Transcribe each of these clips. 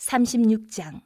36장.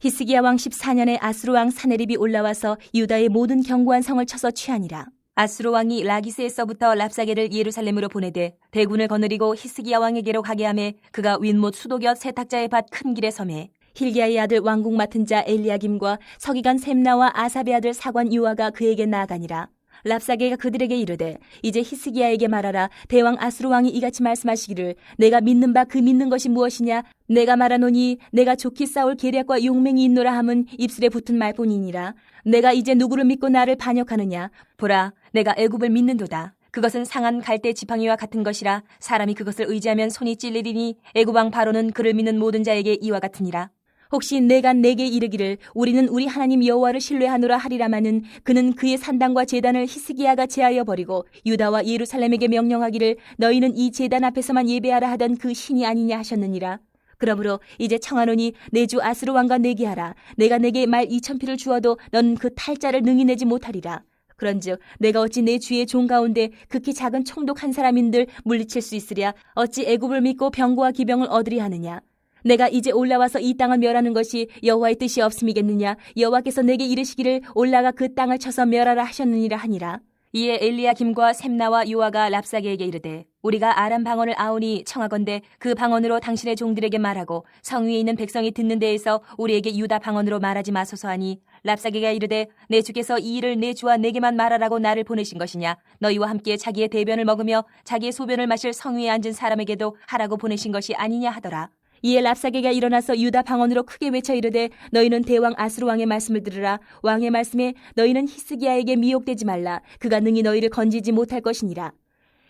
히스기야 왕 14년에 아수르 왕 사네립이 올라와서 유다의 모든 견고한 성을 쳐서 취하니라. 아수르 왕이 라기스에서부터 랍사게를 예루살렘으로 보내되 대군을 거느리고 히스기야 왕에게로 가게 하매 그가 윗못 수도곁 세탁자의 밭 큰 길에 섬에 힐기야의 아들 왕국 맡은 자 엘리야김과 서기관 셈나와 아삽의 아들 사관 요아가 그에게 나아가니라. 랍사게가 그들에게 이르되 이제 히스기야에게 말하라. 대왕 아수르 왕이 이같이 말씀하시기를 내가 믿는 바 그 믿는 것이 무엇이냐. 내가 말하노니 내가 좋게 싸울 계략과 용맹이 있노라 함은 입술에 붙은 말뿐이니라. 내가 이제 누구를 믿고 나를 반역하느냐. 보라, 내가 애굽을 믿는도다. 그것은 상한 갈대 지팡이와 같은 것이라 사람이 그것을 의지하면 손이 찔리리니 애굽 왕 바로는 그를 믿는 모든 자에게 이와 같으니라. 혹시 내가 내게 이르기를 우리는 우리 하나님 여호와를 신뢰하노라 하리라마는 그는 그의 산당과 제단을 히스기야가 제하여 버리고 유다와 예루살렘에게 명령하기를 너희는 이 제단 앞에서만 예배하라 하던 그 신이 아니냐 하셨느니라. 그러므로 이제 청하노니 내 주 아수르 왕과 내게 하라. 내가 내게 말 2,000피를 주어도 넌 그 탈자를 능히 내지 못하리라. 그런즉 내가 어찌 내 주의 종 가운데 극히 작은 총독 한 사람인들 물리칠 수 있으랴. 어찌 애굽을 믿고 병거와 기병을 얻으리 하느냐. 내가 이제 올라와서 이 땅을 멸하는 것이 여호와의 뜻이 없음이겠느냐. 여호와께서 내게 이르시기를 올라가 그 땅을 쳐서 멸하라 하셨느니라 하니라. 이에 엘리야김과 셈나와 요아가 랍사게에게 이르되 우리가 아람 방언을 아오니 청하건대 그 방언으로 당신의 종들에게 말하고 성 위에 있는 백성이 듣는 데에서 우리에게 유다 방언으로 말하지 마소서 하니 랍사게가 이르되 내 주께서 이 일을 내 주와 내게만 말하라고 나를 보내신 것이냐. 너희와 함께 자기의 대변을 먹으며 자기의 소변을 마실 성 위에 앉은 사람에게도 하라고 보내신 것이 아니냐 하더라. 이에 랍사게가 일어나서 유다 방언으로 크게 외쳐 이르되 너희는 대왕 아수르 왕의 말씀을 들으라. 왕의 말씀에 너희는 히스기야에게 미혹되지 말라. 그가 능히 너희를 건지지 못할 것이니라.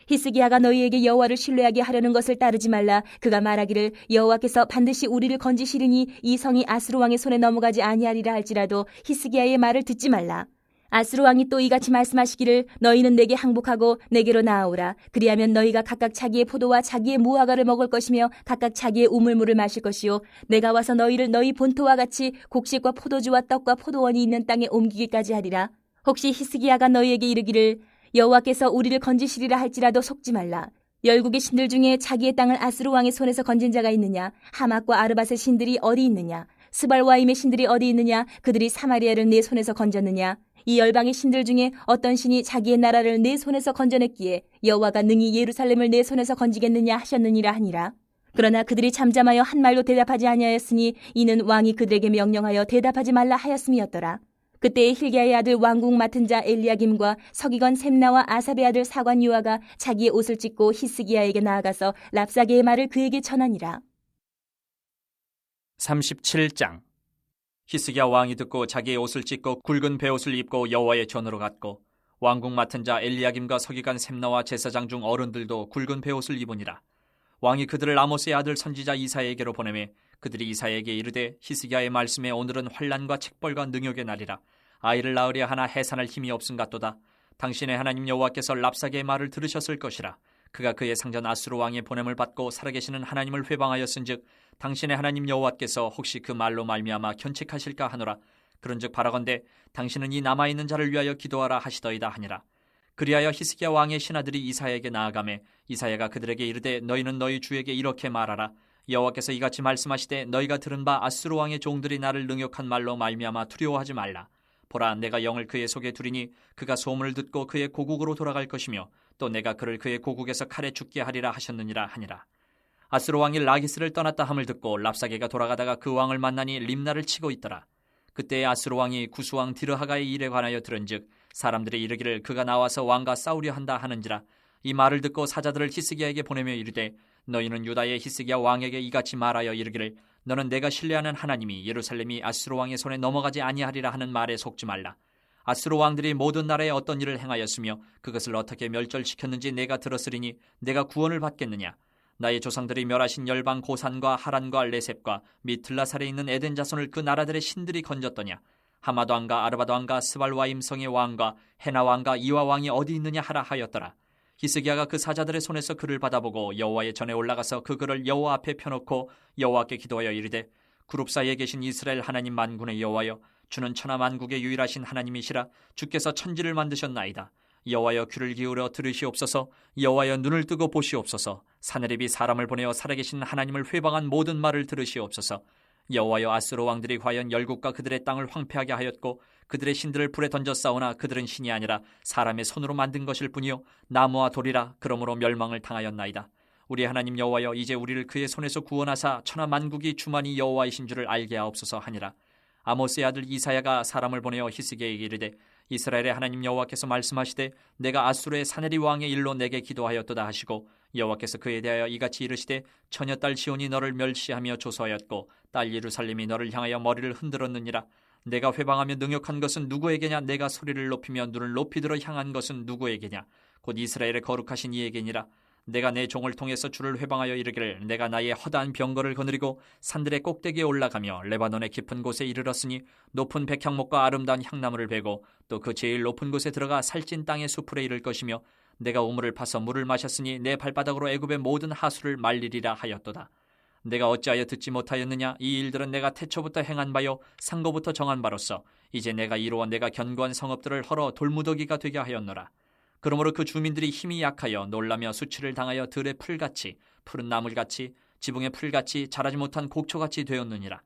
히스기야가 너희에게 여호와를 신뢰하게 하려는 것을 따르지 말라. 그가 말하기를 여호와께서 반드시 우리를 건지시리니 이 성이 아수르 왕의 손에 넘어가지 아니하리라 할지라도 히스기야의 말을 듣지 말라. 아수르 왕이 또 이같이 말씀하시기를 너희는 내게 항복하고 내게로 나아오라. 그리하면 너희가 각각 자기의 포도와 자기의 무화과를 먹을 것이며 각각 자기의 우물물을 마실 것이요 내가 와서 너희를 너희 본토와 같이 곡식과 포도주와 떡과 포도원이 있는 땅에 옮기기까지 하리라. 혹시 히스기야가 너희에게 이르기를 여호와께서 우리를 건지시리라 할지라도 속지 말라. 열국의 신들 중에 자기의 땅을 아수르 왕의 손에서 건진 자가 있느냐. 하맛과 아르밧의 신들이 어디 있느냐. 스발와임의 신들이 어디 있느냐. 그들이 사마리아를 내 손에서 건졌느냐. 이 열방의 신들 중에 어떤 신이 자기의 나라를 내 손에서 건져냈기에 여호와가 능히 예루살렘을 내 손에서 건지겠느냐 하셨느니라 하니라. 그러나 그들이 잠잠하여 한 말도 대답하지 아니하였으니 이는 왕이 그들에게 명령하여 대답하지 말라 하였음이었더라. 그때에 힐기야의 아들 왕국 맡은 자 엘리야김과 서기관 셈나와 아삽의 아들 사관 요아가 자기의 옷을 찢고 히스기야에게 나아가서 랍사게의 말을 그에게 전하니라. 37장. 히스기야 왕이 듣고 자기의 옷을 찢고 굵은 베옷을 입고 여호와의 전으로 갔고 왕국 맡은 자 엘리야김과 서기관 셈나와 제사장 중 어른들도 굵은 베옷을 입으니라. 왕이 그들을 아모스의 아들 선지자 이사야에게로 보내매 그들이 이사야에게 이르되 히스기야의 말씀에 오늘은 환난과 책벌과 능욕의 날이라. 아이를 낳으려 하나 해산할 힘이 없음 같도다. 당신의 하나님 여호와께서 랍사게의 말을 들으셨을 것이라. 그가 그의 상전 아수르 왕의 보냄을 받고 살아계시는 하나님을 회방하였은즉 당신의 하나님 여호와께서 혹시 그 말로 말미암아 견책하실까 하노라. 그런즉 바라건대 당신은 이 남아있는 자를 위하여 기도하라 하시더이다 하니라. 그리하여 히스기야 왕의 신하들이 이사야에게 나아가매 이사야가 그들에게 이르되 너희는 너희 주에게 이렇게 말하라. 여호와께서 이같이 말씀하시되 너희가 들은 바 아수르 왕의 종들이 나를 능욕한 말로 말미암아 두려워하지 말라. 보라, 내가 영을 그의 속에 두리니 그가 소문을 듣고 그의 고국으로 돌아갈 것이며 또 내가 그를 그의 고국에서 칼에 죽게 하리라 하셨느니라 하니라. 아수르 왕이 라기스를 떠났다 함을 듣고 랍사게가 돌아가다가 그 왕을 만나니 림나를 치고 있더라. 그때 아수르 왕이 구수왕 디르하가의 일에 관하여 들은즉 사람들이 이르기를 그가 나와서 왕과 싸우려 한다 하는지라. 이 말을 듣고 사자들을 히스기야에게 보내며 이르되 너희는 유다의 히스기야 왕에게 이같이 말하여 이르기를 너는 내가 신뢰하는 하나님이 예루살렘이 아수르 왕의 손에 넘어가지 아니하리라 하는 말에 속지 말라. 아수르 왕들이 모든 나라에 어떤 일을 행하였으며 그것을 어떻게 멸절시켰는지 내가 들었으리니 내가 구원을 받겠느냐. 나의 조상들이 멸하신 열방 고산과 하란과 레셉과 및 들라살에 있는 에덴 자손을 그 나라들의 신들이 건졌더냐. 하마도 왕과 아르바도 왕과 스발와임 성의 왕과 헤나 왕과 이와 왕이 어디 있느냐 하라 하였더라. 히스기야가 그 사자들의 손에서 글을 받아보고 여호와의 전에 올라가서 그 글을 여호와 앞에 펴놓고 여호와께 기도하여 이르되 그룹 사이에 계신 이스라엘 하나님 만군의 여호와여 주는 천하 만국의 유일하신 하나님이시라. 주께서 천지를 만드셨나이다. 여호와여 귀를 기울여 들으시옵소서. 여호와여 눈을 뜨고 보시옵소서. 사내립이 사람을 보내어 살아계신 하나님을 회방한 모든 말을 들으시옵소서. 여호와여, 아수르 왕들이 과연 열국과 그들의 땅을 황폐하게 하였고 그들의 신들을 불에 던져 싸우나 그들은 신이 아니라 사람의 손으로 만든 것일 뿐이요 나무와 돌이라. 그러므로 멸망을 당하였나이다. 우리 하나님 여호와여, 이제 우리를 그의 손에서 구원하사 천하 만국이 주만이 여호와이신 줄을 알게 하옵소서 하니라. 아모스의 아들 이사야가 사람을 보내어 히스기야에게 이르되, 이스라엘의 하나님 여호와께서 말씀하시되 내가 아수르의 사네리 왕의 일로 내게 기도하였도다 하시고, 여호와께서 그에 대하여 이같이 이르시되 처녀딸 시온이 너를 멸시하며 조소하였고 딸 예루살렘이 너를 향하여 머리를 흔들었느니라. 내가 회방하며 능욕한 것은 누구에게냐? 내가 소리를 높이며 눈을 높이 들어 향한 것은 누구에게냐? 곧 이스라엘의 거룩하신 이에게니라. 내가 내 종을 통해서 주를 회방하여 이르기를, 내가 나의 허다한 병거를 거느리고 산들의 꼭대기에 올라가며 레바논의 깊은 곳에 이르렀으니 높은 백향목과 아름다운 향나무를 베고 또 그 제일 높은 곳에 들어가 살찐 땅의 수풀에 이를 것이며, 내가 우물을 파서 물을 마셨으니 내 발바닥으로 애굽의 모든 하수를 말리리라 하였도다. 내가 어찌하여 듣지 못하였느냐? 이 일들은 내가 태초부터 행한 바요 상고부터 정한 바로서 이제 내가 이루어 내가 견고한 성읍들을 헐어 돌무더기가 되게 하였노라. 그러므로 그 주민들이 힘이 약하여 놀라며 수치를 당하여 들의 풀같이, 푸른 나물같이, 지붕의 풀같이, 자라지 못한 곡초같이 되었느니라.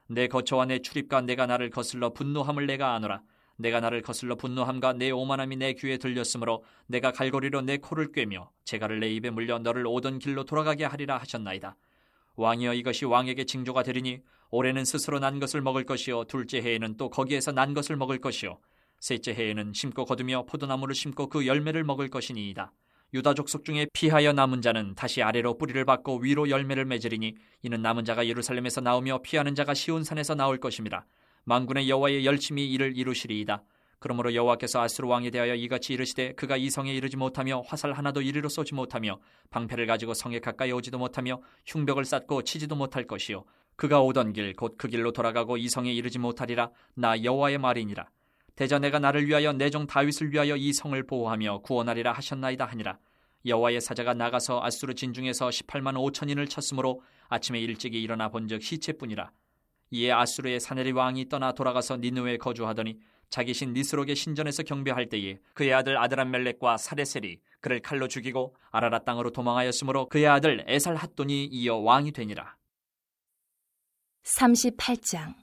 내 거처와 내 출입과 내가 나를 거슬러 분노함을 내가 아노라. 내가 나를 거슬러 분노함과 내 오만함이 내 귀에 들렸으므로 내가 갈고리로 내 코를 꿰며 재갈을 내 입에 물려 너를 오던 길로 돌아가게 하리라 하셨나이다. 왕이여, 이것이 왕에게 징조가 되리니 올해는 스스로 난 것을 먹을 것이요 둘째 해에는 또 거기에서 난 것을 먹을 것이요 셋째 해에는 심고 거두며 포도나무를 심고 그 열매를 먹을 것이니이다. 유다 족속 중에 피하여 남은 자는 다시 아래로 뿌리를 받고 위로 열매를 맺으리니 이는 남은 자가 예루살렘에서 나오며 피하는 자가 시온산에서 나올 것임이라. 만군의 여호와의 열심히 이를 이루시리이다. 그러므로 여호와께서 아수르 왕에 대하여 이같이 이르시되, 그가 이 성에 이르지 못하며 화살 하나도 이리로 쏘지 못하며 방패를 가지고 성에 가까이 오지도 못하며 흉벽을 쌓고 치지도 못할 것이요 그가 오던 길 곧 그 길로 돌아가고 이 성에 이르지 못하리라. 나 여호와의 말이니라. 대저 내가 나를 위하여 내 종 다윗을 위하여 이 성을 보호하며 구원하리라 하셨나이다 하니라. 여호와의 사자가 나가서 아수르 진중에서 18만 5천인을 쳤으므로 아침에 일찍이 일어나 본즉 시체뿐이라. 이에 아수르의 사네리 왕이 떠나 돌아가서 니느웨에 거주하더니 자기 신 니스록의 신전에서 경배할 때에 그의 아들 아드람멜렉과 사레셀이 그를 칼로 죽이고 아라랏 땅으로 도망하였으므로 그의 아들 에살핫돈이 이어 왕이 되니라. 38장.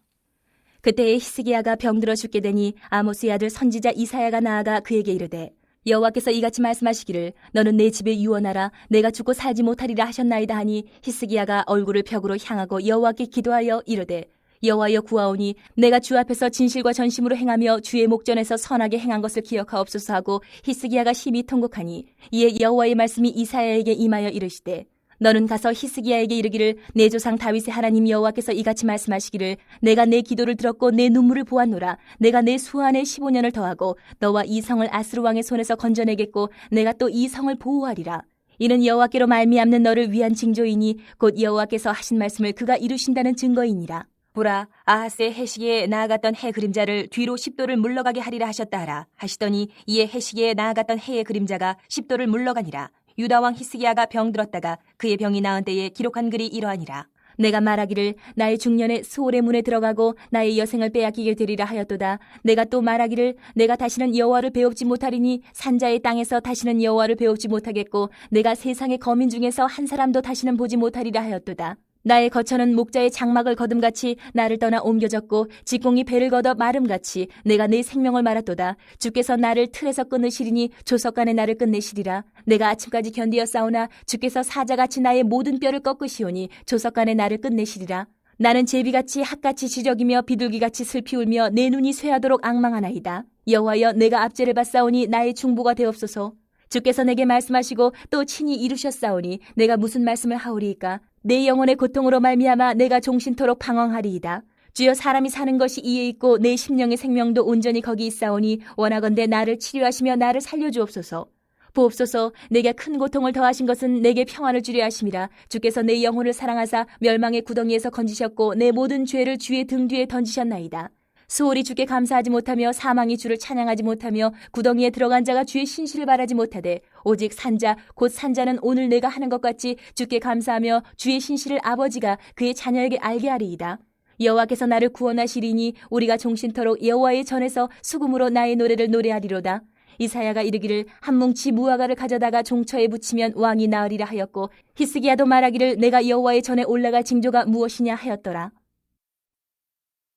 그때에 히스기야가 병들어 죽게 되니 아모스의 아들 선지자 이사야가 나아가 그에게 이르되, 여호와께서 이같이 말씀하시기를 너는 내 집에 유언하라. 내가 죽고 살지 못하리라 하셨나이다 하니, 히스기야가 얼굴을 벽으로 향하고 여호와께 기도하여 이르되, 여호와여 구하오니 내가 주 앞에서 진실과 전심으로 행하며 주의 목전에서 선하게 행한 것을 기억하옵소서 하고 히스기야가 심히 통곡하니, 이에 여호와의 말씀이 이사야에게 임하여 이르시되, 너는 가서 히스기야에게 이르기를, 내 조상 다윗의 하나님 여호와께서 이같이 말씀하시기를, 내가 내 기도를 들었고 내 눈물을 보았노라. 내가 내 수한에 15년을 더하고 너와 이 성을 아스루 왕의 손에서 건져내겠고 내가 또 이 성을 보호하리라. 이는 여호와께로 말미암는 너를 위한 징조이니 곧 여호와께서 하신 말씀을 그가 이루신다는 증거이니라. 보라, 아하스의 해시기에 나아갔던 해 그림자를 뒤로 10도를 물러가게 하리라 하셨다 하라 하시더니, 이에 해시기에 나아갔던 해의 그림자가 10도를 물러가니라. 유다 왕 히스기야가 병들었다가 그의 병이 나은 때에 기록한 글이 이러하니라. 내가 말하기를 나의 중년에 수올의 문에 들어가고 나의 여생을 빼앗기게 되리라 하였도다. 내가 또 말하기를 내가 다시는 여호와를 배웁지 못하리니 산자의 땅에서 다시는 여호와를 배웁지 못하겠고 내가 세상의 거민 중에서 한 사람도 다시는 보지 못하리라 하였도다. 나의 거처는 목자의 장막을 거둠같이 나를 떠나 옮겨졌고 직공이 배를 걷어 마름같이 내가 내 생명을 말았도다. 주께서 나를 틀에서 끊으시리니 조석간에 나를 끝내시리라. 내가 아침까지 견디어 싸우나 주께서 사자같이 나의 모든 뼈를 꺾으시오니 조석간에 나를 끝내시리라. 나는 제비같이 핫같이 지저귀며 비둘기같이 슬피 울며 내 눈이 쇠하도록 앙망하나이다. 여호와여, 내가 압제를 받사오니 나의 중보가 되옵소서. 주께서 내게 말씀하시고 또 친히 이루셨사오니 내가 무슨 말씀을 하오리이까. 내 영혼의 고통으로 말미암아 내가 종신토록 방황하리이다. 주여, 사람이 사는 것이 이에 있고 내 심령의 생명도 온전히 거기 있사오니 원하건대 나를 치료하시며 나를 살려주옵소서. 보옵소서, 내게 큰 고통을 더하신 것은 내게 평안을 주려 하심이라. 주께서 내 영혼을 사랑하사 멸망의 구덩이에서 건지셨고 내 모든 죄를 주의 등 뒤에 던지셨나이다. 수올이 주께 감사하지 못하며 사망이 주를 찬양하지 못하며 구덩이에 들어간 자가 주의 신실을 바라지 못하되 오직 산자 곧 산자는 오늘 내가 하는 것 같이 주께 감사하며 주의 신실을 아버지가 그의 자녀에게 알게 하리이다. 여호와께서 나를 구원하시리니 우리가 종신토록 여호와의 전에서 수금으로 나의 노래를 노래하리로다. 이사야가 이르기를 한 뭉치 무화과를 가져다가 종처에 붙이면 왕이 나으리라 하였고 히스기야도 말하기를 내가 여호와의 전에 올라갈 징조가 무엇이냐 하였더라.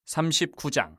39장.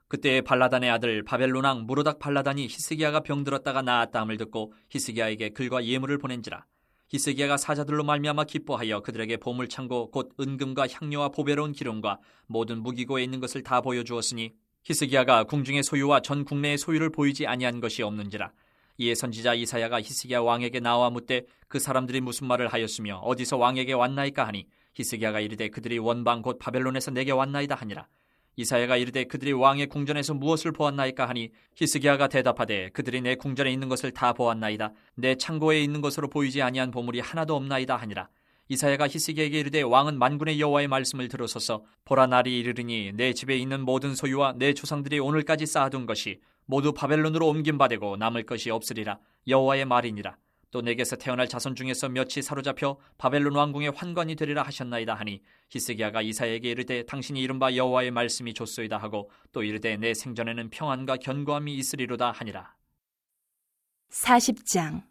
그때 발라단의 아들 바벨론 왕 무로닥 발라단이 히스기야가 병들었다가 나았다함을 듣고 히스기야에게 글과 예물을 보낸지라. 히스기야가 사자들로 말미암아 기뻐하여 그들에게 보물창고 곧 은금과 향료와 보배로운 기름과 모든 무기고에 있는 것을 다 보여주었으니 히스기야가 궁중의 소유와 전 국내의 소유를 보이지 아니한 것이 없는지라. 이에 선지자 이사야가 히스기야 왕에게 나와 묻되 그 사람들이 무슨 말을 하였으며 어디서 왕에게 왔나이까 하니 히스기야가 이르되 그들이 원방 곧 바벨론에서 내게 왔나이다 하니라. 이사야가 이르되 그들이 왕의 궁전에서 무엇을 보았나이까 하니 히스기야가 대답하되 그들이 내 궁전에 있는 것을 다 보았나이다. 내 창고에 있는 것으로 보이지 아니한 보물이 하나도 없나이다 하니라. 이사야가 히스기야에게 이르되 왕은 만군의 여호와의 말씀을 들으소서. 보라, 날이 이르리니 내 집에 있는 모든 소유와 내 조상들이 오늘까지 쌓아둔 것이 모두 바벨론으로 옮김받고 남을 것이 없으리라. 여호와의 말이니라. 또 내게서 태어날 자손 중에서 몇이 사로잡혀 바벨론 왕궁의 환관이 되리라 하셨나이다 하니 히스기야가 이사야에게 이르되 당신이 이른바 여호와의 말씀이 좋소이다 하고 또 이르되 내 생전에는 평안과 견고함이 있으리로다 하니라. 40장.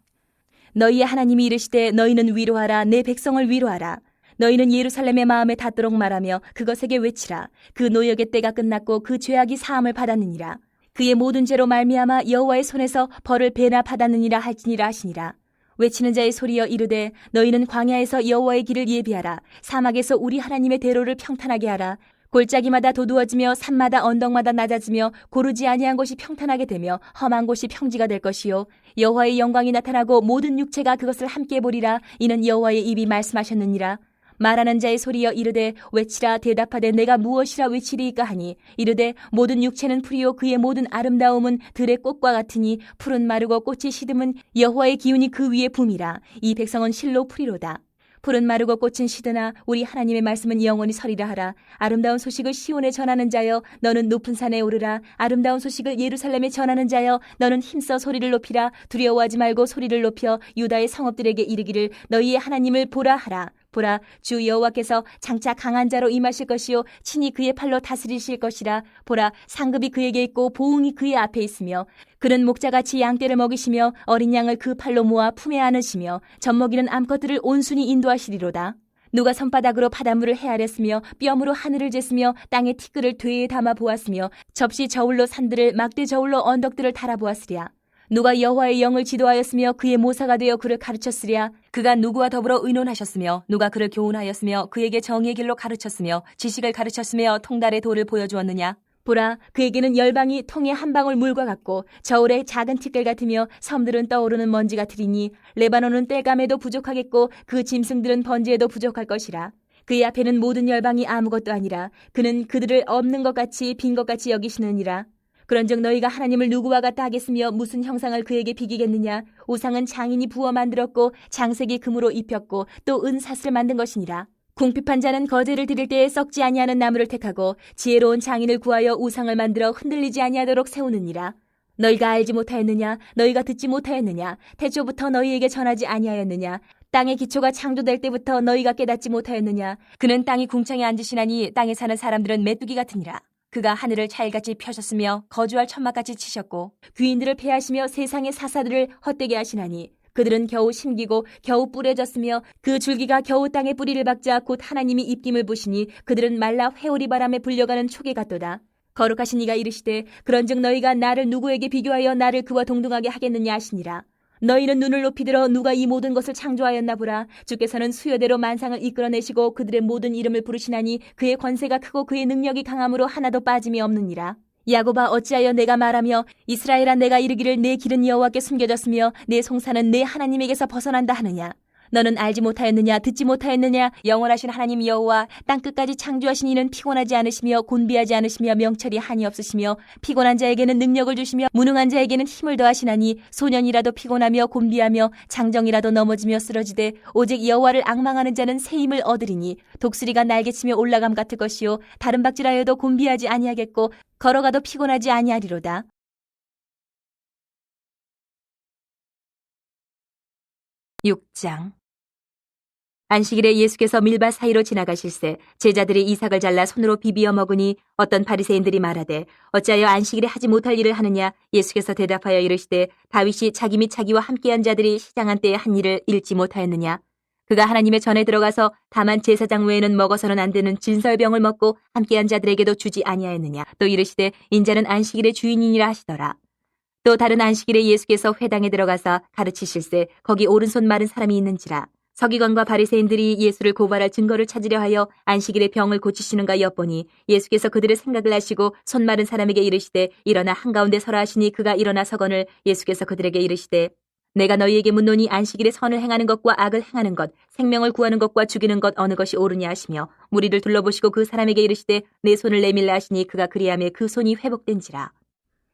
너희의 하나님이 이르시되 너희는 위로하라. 내 백성을 위로하라. 너희는 예루살렘의 마음에 닿도록 말하며 그것에게 외치라. 그 노역의 때가 끝났고 그 죄악이 사함을 받았느니라. 그의 모든 죄로 말미암아 여호와의 손에서 벌을 배나 받았느니라 할지니라 하시니라. 외치는 자의 소리여 이르되 너희는 광야에서 여호와의 길을 예비하라. 사막에서 우리 하나님의 대로를 평탄하게 하라. 골짜기마다 도두어지며 산마다 언덕마다 낮아지며 고르지 아니한 곳이 평탄하게 되며 험한 곳이 평지가 될 것이요 여호와의 영광이 나타나고 모든 육체가 그것을 함께 보리라. 이는 여호와의 입이 말씀하셨느니라. 말하는 자의 소리여 이르되 외치라. 대답하되 내가 무엇이라 외치리이까 하니 이르되 모든 육체는 풀이요 그의 모든 아름다움은 들의 꽃과 같으니 풀은 마르고 꽃이 시듬은 여호와의 기운이 그 위에 붐이라. 이 백성은 실로 풀이로다. 풀은 마르고 꽃은 시드나 우리 하나님의 말씀은 영원히 서리라 하라. 아름다운 소식을 시온에 전하는 자여 너는 높은 산에 오르라. 아름다운 소식을 예루살렘에 전하는 자여 너는 힘써 소리를 높이라. 두려워하지 말고 소리를 높여 유다의 성읍들에게 이르기를 너희의 하나님을 보라 하라. 보라, 주 여호와께서 장차 강한 자로 임하실 것이요 친히 그의 팔로 다스리실 것이라. 보라, 상급이 그에게 있고 보응이 그의 앞에 있으며 그는 목자같이 양떼를 먹이시며 어린 양을 그 팔로 모아 품에 안으시며 젖먹이는 암컷들을 온순히 인도하시리로다. 누가 손바닥으로 바닷물을 헤아렸으며 뼘으로 하늘을 쟀으며 땅의 티끌을 되에 담아 보았으며 접시 저울로 산들을 막대 저울로 언덕들을 달아보았으랴. 누가 여호와의 영을 지도하였으며 그의 모사가 되어 그를 가르쳤으랴. 그가 누구와 더불어 의논하셨으며 누가 그를 교훈하였으며 그에게 정의의 길로 가르쳤으며 지식을 가르쳤으며 통달의 도를 보여주었느냐. 보라, 그에게는 열방이 통에 한 방울 물과 같고 저울의 작은 티끌 같으며 섬들은 떠오르는 먼지 같으리니 레바논은 땔감에도 부족하겠고 그 짐승들은 번제에도 부족할 것이라. 그의 앞에는 모든 열방이 아무것도 아니라 그는 그들을 없는 것 같이 빈 것 같이 여기시느니라. 그런즉 너희가 하나님을 누구와 같다 하겠으며 무슨 형상을 그에게 비기겠느냐. 우상은 장인이 부어 만들었고 장색이 금으로 입혔고 또 은사슬을 만든 것이니라. 궁핍한 자는 거제를 드릴 때에 썩지 아니하는 나무를 택하고 지혜로운 장인을 구하여 우상을 만들어 흔들리지 아니하도록 세우느니라. 너희가 알지 못하였느냐. 너희가 듣지 못하였느냐. 태초부터 너희에게 전하지 아니하였느냐. 땅의 기초가 창조될 때부터 너희가 깨닫지 못하였느냐. 그는 땅이 궁창에 앉으시나니 땅에 사는 사람들은 메뚜기 같으니라. 그가 하늘을 차일같이 펴셨으며 거주할 천막같이 치셨고 귀인들을 패하시며 세상의 사사들을 헛되게 하시나니 그들은 겨우 심기고 겨우 뿌려졌으며 그 줄기가 겨우 땅에 뿌리를 박자 곧 하나님이 입김을 부시니 그들은 말라 회오리 바람에 불려가는 촉에 같도다. 거룩하신 이가 이르시되 그런즉 너희가 나를 누구에게 비교하여 나를 그와 동등하게 하겠느냐 하시니라. 너희는 눈을 높이 들어 누가 이 모든 것을 창조하였나 보라. 주께서는 수요대로 만상을 이끌어내시고 그들의 모든 이름을 부르시나니 그의 권세가 크고 그의 능력이 강함으로 하나도 빠짐이 없느니라. 야곱아, 어찌하여 내가 말하며 이스라엘아 내가 이르기를 내 길은 여호와께 숨겨졌으며 내 송사는 내 하나님에게서 벗어난다 하느냐. 너는 알지 못하였느냐. 듣지 못하였느냐. 영원하신 하나님 여호와 땅끝까지 창조하신 이는 피곤하지 않으시며 곤비하지 않으시며 명철이 한이 없으시며 피곤한 자에게는 능력을 주시며 무능한 자에게는 힘을 더하시나니 소년이라도 피곤하며 곤비하며 장정이라도 넘어지며 쓰러지되 오직 여호와를 앙망하는 자는 새 힘을 얻으리니 독수리가 날개치며 올라감 같을 것이요 다른 박질하여도 곤비하지 아니하겠고 걸어가도 피곤하지 아니하리로다. 6장. 안식일에 예수께서 밀밭 사이로 지나가실새 제자들이 이삭을 잘라 손으로 비비어 먹으니 어떤 바리새인들이 말하되 어찌하여 안식일에 하지 못할 일을 하느냐. 예수께서 대답하여 이르시되 다윗이 자기 및 자기와 함께한 자들이 시장한 때에 한 일을 읽지 못하였느냐. 그가 하나님의 전에 들어가서 다만 제사장 외에는 먹어서는 안 되는 진설병을 먹고 함께한 자들에게도 주지 아니하였느냐. 또 이르시되 인자는 안식일의 주인이니라 하시더라. 또 다른 안식일에 예수께서 회당에 들어가서 가르치실세 거기 오른손 마른 사람이 있는지라. 서기관과 바리새인들이 예수를 고발할 증거를 찾으려 하여 안식일에 병을 고치시는가 엿보니 예수께서 그들의 생각을 아시고 손 마른 사람에게 이르시되 일어나 한가운데 서라 하시니 그가 일어나 서거늘 예수께서 그들에게 이르시되 내가 너희에게 묻노니 안식일에 선을 행하는 것과 악을 행하는 것, 생명을 구하는 것과 죽이는 것 어느 것이 옳으냐 하시며 무리를 둘러보시고 그 사람에게 이르시되 내 손을 내밀라 하시니 그가 그리하매 그 손이 회복된지라.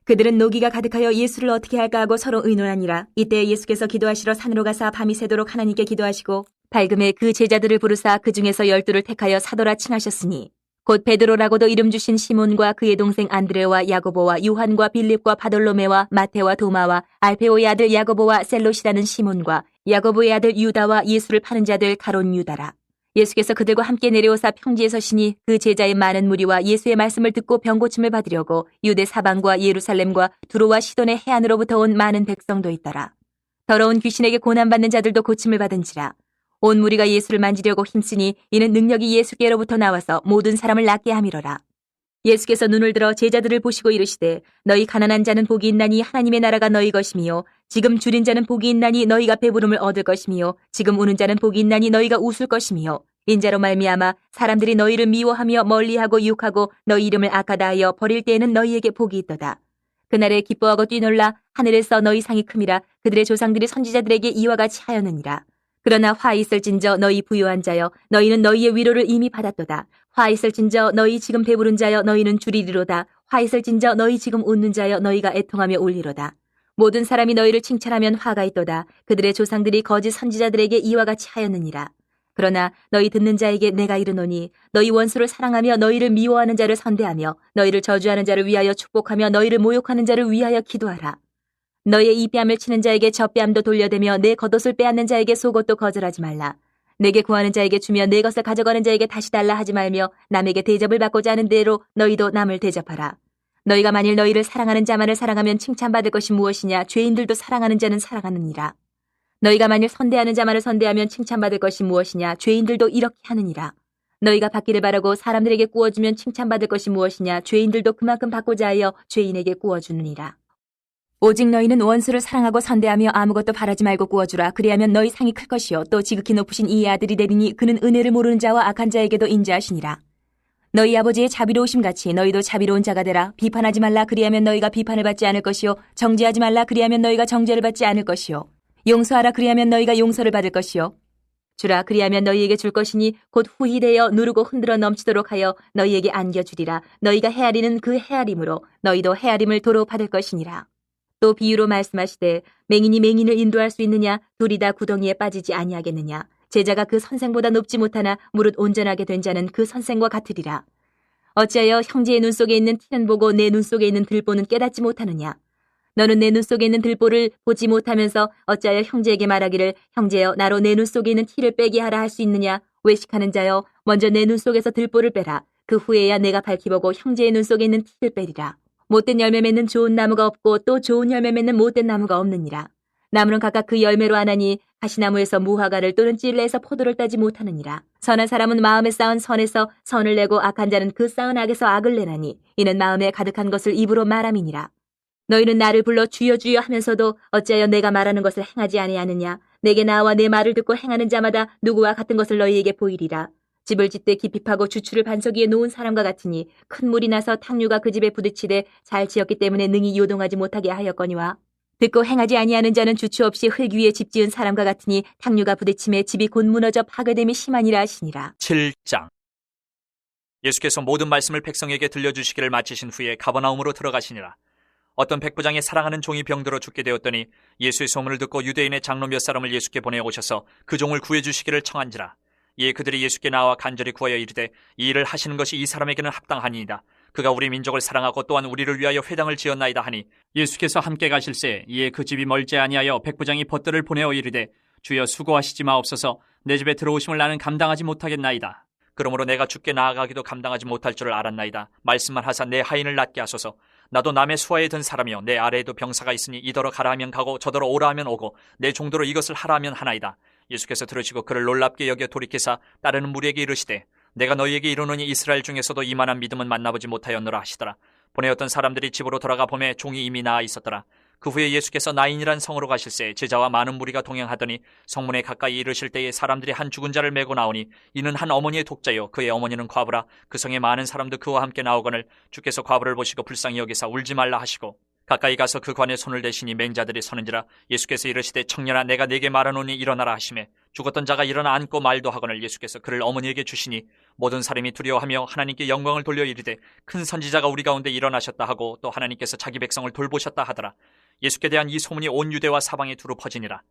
그들은 노기가 가득하여 예수를 어떻게 할까 하고 서로 의논하니라. 이때 예수께서 기도하시러 산으로 가사 밤이 새도록 하나님께 기도하시고 밝음에 그 제자들을 부르사 그 중에서 12를 택하여 사도라 칭하셨으니 곧 베드로라고도 이름 주신 시몬과 그의 동생 안드레와 야고보와 요한과 빌립과 바돌로메와 마테와 도마와 알페오의 아들 야고보와 셀롯이라는 시몬과 야고보의 아들 유다와 예수를 파는 자들 가론 유다라. 예수께서 그들과 함께 내려오사 평지에 서시니 그 제자의 많은 무리와 예수의 말씀을 듣고 병고침을 받으려고 유대 사방과 예루살렘과 두로와 시돈의 해안으로부터 온 많은 백성도 있더라. 더러운 귀신에게 고난받는 자들도 고침을 받은지라. 온 무리가 예수를 만지려고 힘쓰니 이는 능력이 예수께로부터 나와서 모든 사람을 낫게 함이로라. 예수께서 눈을 들어 제자들을 보시고 이르시되 너희 가난한 자는 복이 있나니 하나님의 나라가 너희 것이미요 지금 줄인 자는 복이 있나니 너희가 배부름을 얻을 것이미요 지금 우는 자는 복이 있나니 너희가 웃을 것이미요 인자로 말미암아 사람들이 너희를 미워하며 멀리하고 유혹하고 너희 이름을 악하다하여 버릴 때에는 너희에게 복이 있도다. 그날에 기뻐하고 뛰놀라 하늘에서 너희 상이 큼이라 그들의 조상들이 선지자들에게 이와 같이 하였느니라. 그러나 화 있을진저 너희 부유한 자여 너희는 너희의 위로를 이미 받았도다. 화 있을진저 너희 지금 배부른 자여 너희는 줄이리로다. 화 있을진저 너희 지금 웃는 자여 너희가 애통하며 울리로다. 모든 사람이 너희를 칭찬하면 화가 있도다. 그들의 조상들이 거짓 선지자들에게 이와 같이 하였느니라. 그러나 너희 듣는 자에게 내가 이르노니 너희 원수를 사랑하며 너희를 미워하는 자를 선대하며 너희를 저주하는 자를 위하여 축복하며 너희를 모욕하는 자를 위하여 기도하라. 너희의 이 뺨을 치는 자에게 저 뺨도 돌려대며 내 겉옷을 빼앗는 자에게 속옷도 거절하지 말라. 내게 구하는 자에게 주며 내 것을 가져가는 자에게 다시 달라 하지 말며 남에게 대접을 받고자 하는 대로 너희도 남을 대접하라. 너희가 만일 너희를 사랑하는 자만을 사랑하면 칭찬받을 것이 무엇이냐. 죄인들도 사랑하는 자는 사랑하느니라. 너희가 만일 선대하는 자만을 선대하면 칭찬받을 것이 무엇이냐. 죄인들도 이렇게 하느니라. 너희가 받기를 바라고 사람들에게 구워주면 칭찬받을 것이 무엇이냐. 죄인들도 그만큼 받고자 하여 죄인에게 구워주느니라. 오직 너희는 원수를 사랑하고 선대하며 아무것도 바라지 말고 구워주라. 그리하면 너희 상이 클 것이요 또 지극히 높으신 이의 아들이 되리니 그는 은혜를 모르는 자와 악한 자에게도 인자하시니라. 너희 아버지의 자비로우심 같이 너희도 자비로운 자가 되라. 비판하지 말라. 그리하면 너희가 비판을 받지 않을 것이요 정죄하지 말라. 그리하면 너희가 정죄를 받지 않을 것이요 용서하라. 그리하면 너희가 용서를 받을 것이요 주라. 그리하면 너희에게 줄 것이니 곧 후히 되어 누르고 흔들어 넘치도록 하여 너희에게 안겨주리라. 너희가 헤아리는 그 헤아림으로 너희도 헤아림을 도로 받을 것이니라. 또 비유로 말씀하시되 맹인이 맹인을 인도할 수 있느냐. 둘이 다 구덩이에 빠지지 아니하겠느냐. 제자가 그 선생보다 높지 못하나 무릇 온전하게 된 자는 그 선생과 같으리라. 어찌하여 형제의 눈 속에 있는 티는 보고 내 눈 속에 있는 들보는 깨닫지 못하느냐. 너는 내 눈 속에 있는 들보를 보지 못하면서 어찌하여 형제에게 말하기를 형제여 나로 내 눈 속에 있는 티를 빼게 하라 할 수 있느냐. 외식하는 자여 먼저 내 눈 속에서 들보를 빼라. 그 후에야 내가 밝히보고 형제의 눈 속에 있는 티를 빼리라. 못된 열매 맺는 좋은 나무가 없고 또 좋은 열매 맺는 못된 나무가 없느니라. 나무는 각각 그 열매로 아나니 가시나무에서 무화과를 또는 찔레에서 포도를 따지 못하느니라. 선한 사람은 마음에 쌓은 선에서 선을 내고 악한 자는 그 쌓은 악에서 악을 내나니 이는 마음에 가득한 것을 입으로 말함이니라. 너희는 나를 불러 주여 주여 하면서도 어찌하여 내가 말하는 것을 행하지 아니하느냐. 내게 나와 내 말을 듣고 행하는 자마다 누구와 같은 것을 너희에게 보이리라. 집을 짓되 깊이 파고 주추를 반석 위에 놓은 사람과 같으니 큰 물이 나서 탕류가 그 집에 부딪히되 잘 지었기 때문에 능히 요동하지 못하게 하였거니와 듣고 행하지 아니하는 자는 주추 없이 흙 위에 집 지은 사람과 같으니 탕류가 부딪힘에 집이 곧 무너져 파괴됨이 심하니라 하시니라. 7장. 예수께서 모든 말씀을 백성에게 들려주시기를 마치신 후에 가버나움으로 들어가시니라. 어떤 백부장이 사랑하는 종이 병들어 죽게 되었더니 예수의 소문을 듣고 유대인의 장로 몇 사람을 예수께 보내 오셔서 그 종을 구해주시기를 청한지라. 이에 그들이 예수께 나와 간절히 구하여 이르되 이 일을 하시는 것이 이 사람에게는 합당하니이다. 그가 우리 민족을 사랑하고 또한 우리를 위하여 회당을 지었나이다 하니 예수께서 함께 가실새 이에 그 집이 멀지 아니하여 백부장이 벗들을 보내어 이르되 주여 수고하시지 마옵소서. 내 집에 들어오심을 나는 감당하지 못하겠나이다. 그러므로 내가 주께 나아가기도 감당하지 못할 줄을 알았나이다. 말씀만 하사 내 하인을 낫게 하소서. 나도 남의 수하에 든 사람이요 내 아래에도 병사가 있으니 이더러 가라 하면 가고 저더러 오라 하면 오고 내 종도로 이것을 하라 하면 하나이다. 예수께서 들으시고 그를 놀랍게 여겨 돌이키사 따르는 무리에게 이르시되 내가 너희에게 이르노니 이스라엘 중에서도 이만한 믿음은 만나보지 못하였노라 하시더라. 보내었던 사람들이 집으로 돌아가 보매 종이 이미 나아 있었더라. 그 후에 예수께서 나인이란 성으로 가실새 제자와 많은 무리가 동행하더니 성문에 가까이 이르실 때에 사람들이 한 죽은 자를 메고 나오니 이는 한 어머니의 독자요 그의 어머니는 과부라. 그 성에 많은 사람도 그와 함께 나오거늘 주께서 과부를 보시고 불쌍히 여기사 울지 말라 하시고 가까이 가서 그 관에 손을 대시니 맹자들이 서는지라. 예수께서 이르시되 청년아 내가 네게 말하노니 일어나라 하시매 죽었던 자가 일어나 앉고 말도 하거늘 예수께서 그를 어머니에게 주시니 모든 사람이 두려워하며 하나님께 영광을 돌려 이르되 큰 선지자가 우리 가운데 일어나셨다 하고 또 하나님께서 자기 백성을 돌보셨다 하더라. 예수께 대한 이 소문이 온 유대와 사방에 두루 퍼지니라.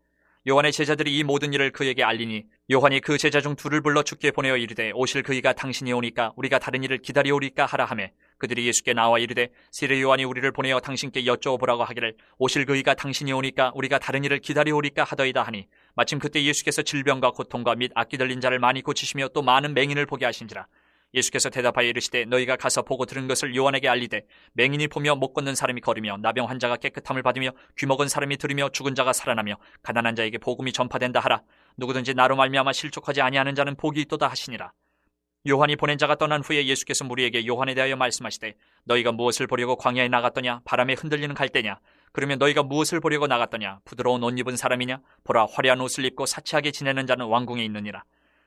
요한의 제자들이 이 모든 일을 그에게 알리니 요한이 그 제자 중 둘을 불러 주께 보내어 이르되 오실 그이가 당신이 오니까 우리가 다른 일을 기다리오리까 하라 하매 그들이 예수께 나와 이르되 세례 요한이 우리를 보내어 당신께 여쭤보라고 하기를 오실 그이가 당신이 오니까 우리가 다른 일을 기다리오리까 하더이다 하니 마침 그때 예수께서 질병과 고통과 및 악기 들린 자를 많이 고치시며 또 많은 맹인을 보게 하신지라. 예수께서 대답하여 이르시되 너희가 가서 보고 들은 것을 요한에게 알리되 맹인이 보며 못 걷는 사람이 걸으며 나병 환자가 깨끗함을 받으며 귀먹은 사람이 들으며 죽은 자가 살아나며 가난한 자에게 복음이 전파된다 하라. 누구든지 나로 말미암아 실족하지 아니하는 자는 복이 있도다 하시니라. 요한이 보낸 자가 떠난 후에 예수께서 무리에게 요한에 대하여 말씀하시되 너희가 무엇을 보려고 광야에 나갔더냐? 바람에 흔들리는 갈대냐? 그러면 너희가 무엇을 보려고 나갔더냐? 부드러운 옷 입은 사람이냐? 보라 화려한 옷을 입고 사치하게 지내는 자는 왕궁에 있느니라.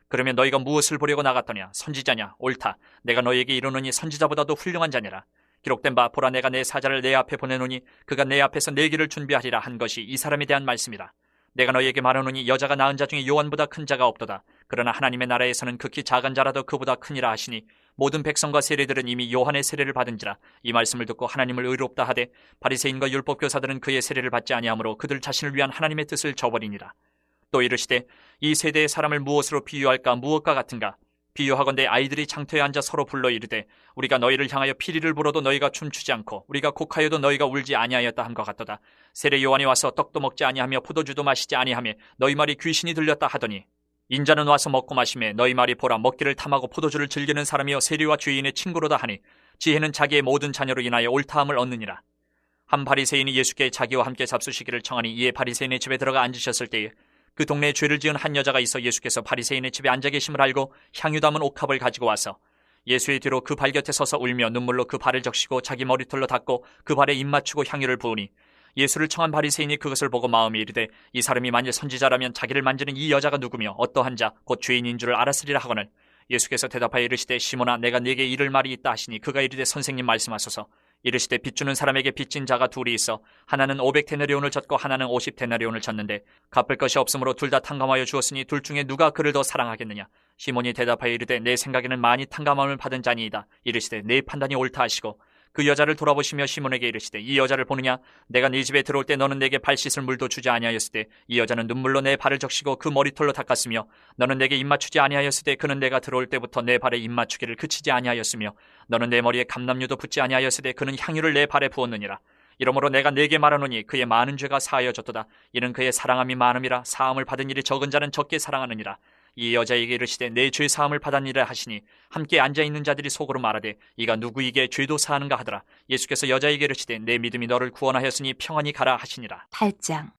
그러면 너희가 무엇을 보려고 나갔더냐? 선지자냐? 옳다. 내가 너희에게 이르노니 선지자보다도 훌륭한 자니라. 기록된 바 보라 내가 내 사자를 내 앞에 보내노니 그가 내 앞에서 내 길을 준비하리라 한 것이 이 사람에 대한 말씀이라. 내가 너희에게 말하노니 여자가 낳은 자 중에 요한보다 큰 자가 없도다. 그러나 하나님의 나라에서는 극히 작은 자라도 그보다 크니라 하시니 모든 백성과 세리들은 이미 요한의 세례를 받은지라. 이 말씀을 듣고 하나님을 의롭다 하되 바리새인과 율법교사들은 그의 세례를 받지 아니하므로 그들 자신을 위한 하나님의 뜻을 저버리니라. 또 이르시되 이 세대의 사람을 무엇으로 비유할까? 무엇과 같은가? 비유하건대 아이들이 장터에 앉아 서로 불러 이르되 우리가 너희를 향하여 피리를 불어도 너희가 춤추지 않고 우리가 곡하여도 너희가 울지 아니하였다 함과 같도다. 세례 요한이 와서 떡도 먹지 아니하며 포도주도 마시지 아니하며 너희 말이 귀신이 들렸다 하더니 인자는 와서 먹고 마시매 너희 말이 보라 먹기를 탐하고 포도주를 즐기는 사람이여 세리와 죄인의 친구로다 하니 지혜는 자기의 모든 자녀로 인하여 옳다함을 얻느니라. 한 바리새인이 예수께 자기와 함께 잡수시기를 청하니 이에 바리새인의 집에 들어가 앉으셨을 때에 그 동네에 죄를 지은 한 여자가 있어 예수께서 바리새인의 집에 앉아 계심을 알고 향유 담은 옥합을 가지고 와서 예수의 뒤로 그 발 곁에 서서 울며 눈물로 그 발을 적시고 자기 머리털로 닦고 그 발에 입 맞추고 향유를 부으니 예수를 청한 바리새인이 그것을 보고 마음에 이르되 이 사람이 만일 선지자라면 자기를 만지는 이 여자가 누구며 어떠한 자 곧 죄인인 줄을 알았으리라 하거늘 예수께서 대답하여 이르시되 시몬아 내가 네게 이를 말이 있다 하시니 그가 이르되 선생님 말씀하소서. 이르시되 빚주는 사람에게 빚진 자가 둘이 있어 하나는 500데나리온을 졌고 하나는 50데나리온을 졌는데 갚을 것이 없으므로 둘 다 탕감하여 주었으니 둘 중에 누가 그를 더 사랑하겠느냐. 시몬이 대답하여 이르되 내 생각에는 많이 탕감함을 받은 자니이다. 이르시되 내 판단이 옳다 하시고 그 여자를 돌아보시며 시몬에게 이르시되 이 여자를 보느냐? 내가 네 집에 들어올 때 너는 내게 발 씻을 물도 주지 아니하였을 때 이 여자는 눈물로 내 발을 적시고 그 머리털로 닦았으며 너는 내게 입 맞추지 아니하였을 때 그는 내가 들어올 때부터 내 발에 입 맞추기를 그치지 아니하였으며 너는 내 머리에 감람류도 붓지 아니하였을 때 그는 향유를 내 발에 부었느니라. 이러므로 내가 네게 말하노니 그의 많은 죄가 사하여졌도다. 이는 그의 사랑함이 많음이라. 사함을 받은 일이 적은 자는 적게 사랑하느니라. 이 여자에게 이르시되 내 죄 사함을 받았니라 하시니 함께 앉아있는 자들이 속으로 말하되 이가 누구에게 죄도 사하는가 하더라. 예수께서 여자에게 이르시되 내 믿음이 너를 구원하였으니 평안히 가라 하시니라. 8장.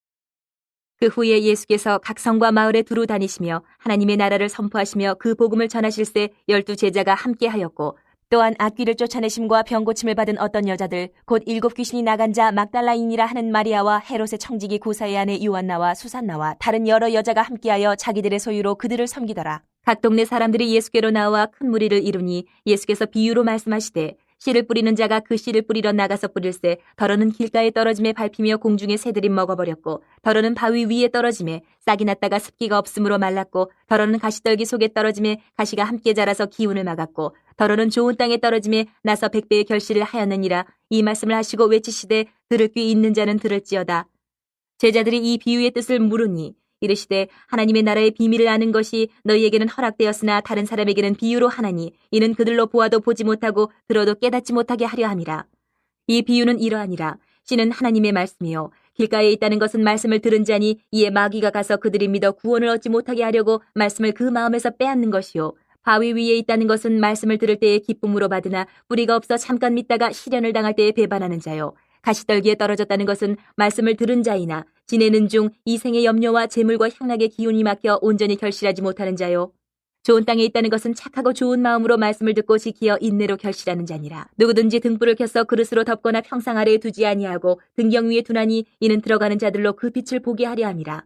그 후에 예수께서 각 성과 마을에 두루 다니시며 하나님의 나라를 선포하시며 그 복음을 전하실세 12 제자가 함께하였고 또한 악귀를 쫓아내심과 병고침을 받은 어떤 여자들 곧 7 귀신이 나간 자 막달라인이라 하는 마리아와 헤롯의 청지기 구사의 아내 요한나와 수산나와 다른 여러 여자가 함께하여 자기들의 소유로 그들을 섬기더라. 각 동네 사람들이 예수께로 나와 큰 무리를 이루니 예수께서 비유로 말씀하시되 씨를 뿌리는 자가 그 씨를 뿌리러 나가서 뿌릴새 더러는 길가에 떨어짐에 밟히며 공중에 새들이 먹어버렸고 더러는 바위 위에 떨어짐에 싹이 났다가 습기가 없으므로 말랐고 더러는 가시떨기 속에 떨어짐에 가시가 함께 자라서 기운을 막았고 더러는 좋은 땅에 떨어짐에 나서 100배의 결실을 하였느니라. 이 말씀을 하시고 외치시되 들을 귀 있는 자는 들을지어다. 제자들이 이 비유의 뜻을 물으니 이르시되 하나님의 나라의 비밀을 아는 것이 너희에게는 허락되었으나 다른 사람에게는 비유로 하나니 이는 그들로 보아도 보지 못하고 들어도 깨닫지 못하게 하려 함이라. 이 비유는 이러하니라. 씨는 하나님의 말씀이요 길가에 있다는 것은 말씀을 들은 자니 이에 마귀가 가서 그들이 믿어 구원을 얻지 못하게 하려고 말씀을 그 마음에서 빼앗는 것이요 바위 위에 있다는 것은 말씀을 들을 때에 기쁨으로 받으나 뿌리가 없어 잠깐 믿다가 시련을 당할 때에 배반하는 자요. 가시떨기에 떨어졌다는 것은 말씀을 들은 자이나 지내는 중 이 생의 염려와 재물과 향락의 기운이 막혀 온전히 결실하지 못하는 자요. 좋은 땅에 있다는 것은 착하고 좋은 마음으로 말씀을 듣고 지키어 인내로 결실하는 자니라. 누구든지 등불을 켜서 그릇으로 덮거나 평상 아래에 두지 아니하고 등경 위에 두나니 이는 들어가는 자들로 그 빛을 보게 하려 함이라.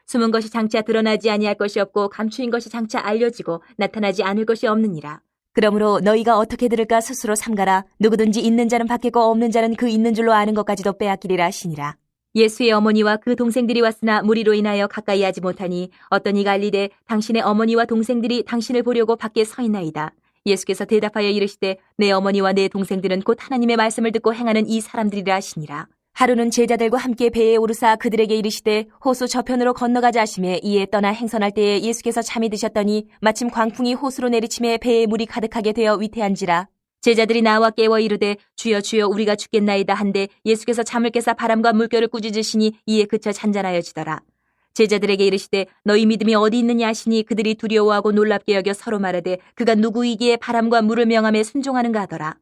숨은 것이 장차 드러나지 아니할 것이 없고 감추인 것이 장차 알려지고 나타나지 않을 것이 없느니라. 그러므로 너희가 어떻게 들을까 스스로 삼가라. 누구든지 있는 자는 받겠고 없는 자는 그 있는 줄로 아는 것까지도 빼앗기리라 하시니라. 예수의 어머니와 그 동생들이 왔으나 무리로 인하여 가까이 하지 못하니 어떤 이가 알리되 당신의 어머니와 동생들이 당신을 보려고 밖에 서 있나이다. 예수께서 대답하여 이르시되 내 어머니와 내 동생들은 곧 하나님의 말씀을 듣고 행하는 이 사람들이라 하시니라. 하루는 제자들과 함께 배에 오르사 그들에게 이르시되 호수 저편으로 건너가자 하시매 이에 떠나 행선할 때에 예수께서 잠이 드셨더니 마침 광풍이 호수로 내리침에 배에 물이 가득하게 되어 위태한지라. 제자들이 나와 깨워 이르되 주여 주여 우리가 죽겠나이다 한데 예수께서 잠을 깨사 바람과 물결을 꾸짖으시니 이에 그쳐 잔잔하여지더라. 제자들에게 이르시되 너희 믿음이 어디 있느냐 하시니 그들이 두려워하고 놀랍게 여겨 서로 말하되 그가 누구이기에 바람과 물을 명함에 순종하는가 하더라.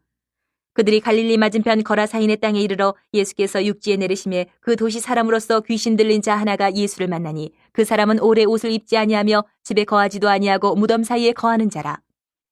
그들이 갈릴리 맞은편 거라사인의 땅에 이르러 예수께서 육지에 내리시매 그 도시 사람으로서 귀신 들린 자 하나가 예수를 만나니 그 사람은 오래 옷을 입지 아니하며 집에 거하지도 아니하고 무덤 사이에 거하는 자라.